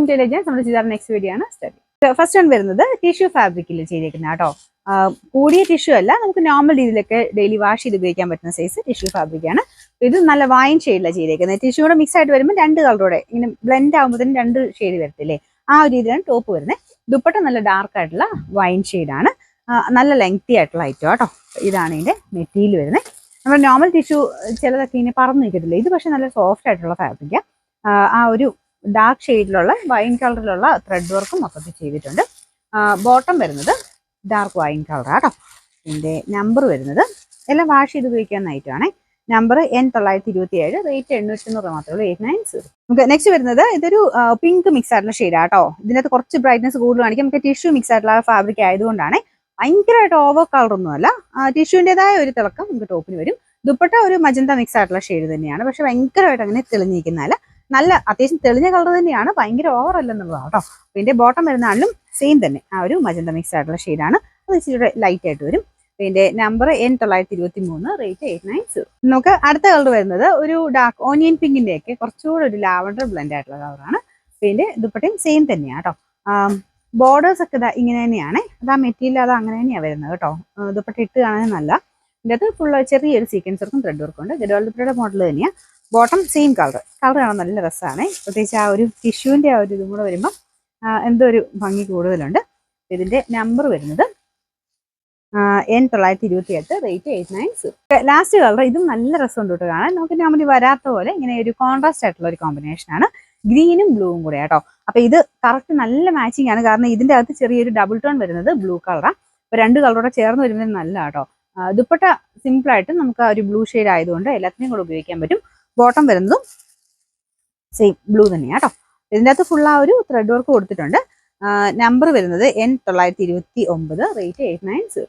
ചെയ്തേക്കാൻ നമ്മൾ ചെയ്താൽ next video ആണ് സ്റ്റഡി. ഫസ്റ്റ് വൺ വരുന്നത് ടിഷ്യൂ ഫാബ്രിക്കിൽ ചെയ്തേക്കുന്ന കേട്ടോ. കൂടിയ ടിഷ്യൂ അല്ല, നമുക്ക് നോർമൽ രീതിയിലൊക്കെ ഡെയിലി വാഷ് ചെയ്ത് ഉപയോഗിക്കാൻ പറ്റുന്ന സൈസ് ടിഷ്യൂ ഫാബ്രിക് ആണ്. ഇത് നല്ല വൈൻ ഷെയ്ഡിലാണ് ചെയ്തേക്കുന്നത്. ടിഷ്യൂ കൂടെ മിക്സ് ആയിട്ട് വരുമ്പോൾ രണ്ട് കളറോടെ ഇങ്ങനെ ബ്ലെൻഡ് ആകുമ്പോഴത്തേനും രണ്ട് ഷെയ്ഡ് വരത്തില്ലേ, ആ ഒരു രീതിയിലാണ് ടോപ്പ് വരുന്നത്. ദുപ്പട്ട നല്ല ഡാർക്ക് ആയിട്ടുള്ള വൈൻ ഷെയ്ഡാണ്. നല്ല ലെങ്തി ആയിട്ടുള്ള ഐറ്റം കേട്ടോ. ഇതാണ് ഇതിന്റെ മെറ്റീരിയൽ വരുന്നത്. നമ്മുടെ നോർമൽ ടിഷ്യൂ ചിലതൊക്കെ ഇങ്ങനെ പറന്ന് നിൽക്കത്തില്ല, ഇത് പക്ഷെ നല്ല സോഫ്റ്റ് ആയിട്ടുള്ള ഫാബ്രിക്കാണ്. ആ ഒരു ഡാർക്ക് ഷെയ്ഡിലുള്ള വൈൻ കളറിലുള്ള ത്രെഡ് വർക്കും മൊത്തത്തിൽ ചെയ്തിട്ടുണ്ട്. ബോട്ടം വരുന്നത് ഡാർക്ക് വൈൻ കളറാണ് കേട്ടോ. ഇതിൻ്റെ നമ്പർ വരുന്നത് എല്ലാം വാഷ് ചെയ്ത് ഉപയോഗിക്കാവുന്ന ഐറ്റമാണേ. നമ്പർ N927, റേറ്റ് 800 മാത്രമേ ഉള്ളൂ, 890. നമുക്ക് നെക്സ്റ്റ് വരുന്നത് ഇതൊരു പിങ്ക് മിക്സ് ആയിട്ടുള്ള ഷെയ്ഡാണ് കേട്ടോ. ഇതിനകത്ത് കുറച്ച് ബ്രൈറ്റ്നസ് കൂടുതൽ കാണിക്കും. നമുക്ക് ടിഷ്യൂ മിക്സ് ആയിട്ടുള്ള ഫാബ്രിക് ആയതുകൊണ്ടാണ്. ഭയങ്കരമായിട്ട് ഓവർ കളറൊന്നുമല്ല, ടിഷ്യൂവിൻ്റെതായ ഒരു തിളക്കം നമുക്ക് ടോപ്പിന് വരും. ദുപ്പട്ട ഒരു മജന്ത മിക്സ് ആയിട്ടുള്ള ഷെയ്ഡ് തന്നെയാണ്, പക്ഷെ ഭയങ്കരമായിട്ട് അങ്ങനെ തെളിഞ്ഞിരിക്കുന്നതല്ല. നല്ല അത്യാവശ്യം തെളിഞ്ഞ കളർ തന്നെയാണ്, ഭയങ്കര ഓവർ അല്ലെന്നുള്ളതാണ് കേട്ടോ. ഇതിന്റെ ബോട്ടം വരുന്നാലും സെയിം തന്നെ, ആ ഒരു മജന്ത മിക്സ് ആയിട്ടുള്ള ഷെയ്ഡാണ്. അത് ഇച്ചിരി ലൈറ്റ് ആയിട്ട് വരും. ഇതിന്റെ നമ്പർ N923, റേറ്റ് 890. നമുക്ക് അടുത്ത കളർ വരുന്നത് ഒരു ഡാർക്ക് ഓനിയൻ പിങ്കിന്റെ ഒക്കെ കുറച്ചുകൂടെ ഒരു ലാവൻഡർ ബ്ലെൻഡ് ആയിട്ടുള്ള കളറാണ്. ഇതിന്റെ ദുപ്പട്ടയും സെയിം തന്നെയാണ് കേട്ടോ. ബോർഡേഴ്സ് ഒക്കെ ഇങ്ങനെ തന്നെയാണ്. അത് ആ മെറ്റീരിയൽ അത് അങ്ങനെ തന്നെയാണ് വരുന്നത് കേട്ടോ. ദുപ്പട്ട ഇട്ട് കാണാൻ നല്ല. ഇതിൻ്റെ അത് ഫുള്ള് ചെറിയൊരു സീക്വൻസ് വർക്കും ത്രെഡ് വർക്കും ഉണ്ട്. ഗഡോൾ ദുപ്പട്ടയുടെ മോഡൽ തന്നെയാണ്. ബോട്ടം സെയിം കളർ കാണാൻ നല്ല രസമാണ്. പ്രത്യേകിച്ച് ആ ഒരു ടിഷ്യൂവിൻ്റെ ആ ഒരു ഇതും കൂടെ വരുമ്പോൾ എന്തോ ഒരു ഭംഗി കൂടുതലുണ്ട്. ഇതിന്റെ നമ്പർ വരുന്നത് N928, റേറ്റ് 890. ലാസ്റ്റ് കളർ ഇതും നല്ല രസമുണ്ട് കേട്ടോ കാണാൻ. നമുക്ക് നോർമലി വരാത്ത പോലെ ഇങ്ങനെ ഒരു കോൺട്രാസ്റ്റ് ആയിട്ടുള്ള ഒരു കോമ്പിനേഷനാണ്. ഗ്രീനും ബ്ലൂവും കൂടെ കേട്ടോ. അപ്പൊ ഇത് കറക്റ്റ് നല്ല മാച്ചിങ് ആണ്, കാരണം ഇതിന്റെ അകത്ത് ചെറിയൊരു ഡബിൾ ടോൺ വരുന്നത് ബ്ലൂ കളറാണ്. അപ്പൊ രണ്ട് കളറോടെ ചേർന്ന് വരുന്നത് നല്ല കേട്ടോ. ദുപ്പട്ട സിമ്പിൾ ആയിട്ട് നമുക്ക് ആ ഒരു ബ്ലൂ ഷെയ്ഡ് ആയതുകൊണ്ട് എല്ലാത്തിനെയും കൂടെ ഉപയോഗിക്കാൻ പറ്റും. ബോട്ടം വരുന്നതും സെയിം ബ്ലൂ തന്നെയാണ് കേട്ടോ. ഇതിൻ്റെ അകത്ത് ഫുൾ ആ ഒരു ത്രെഡ് വർക്ക് കൊടുത്തിട്ടുണ്ട്. നമ്പർ വരുന്നത് N929, റേറ്റ് 890.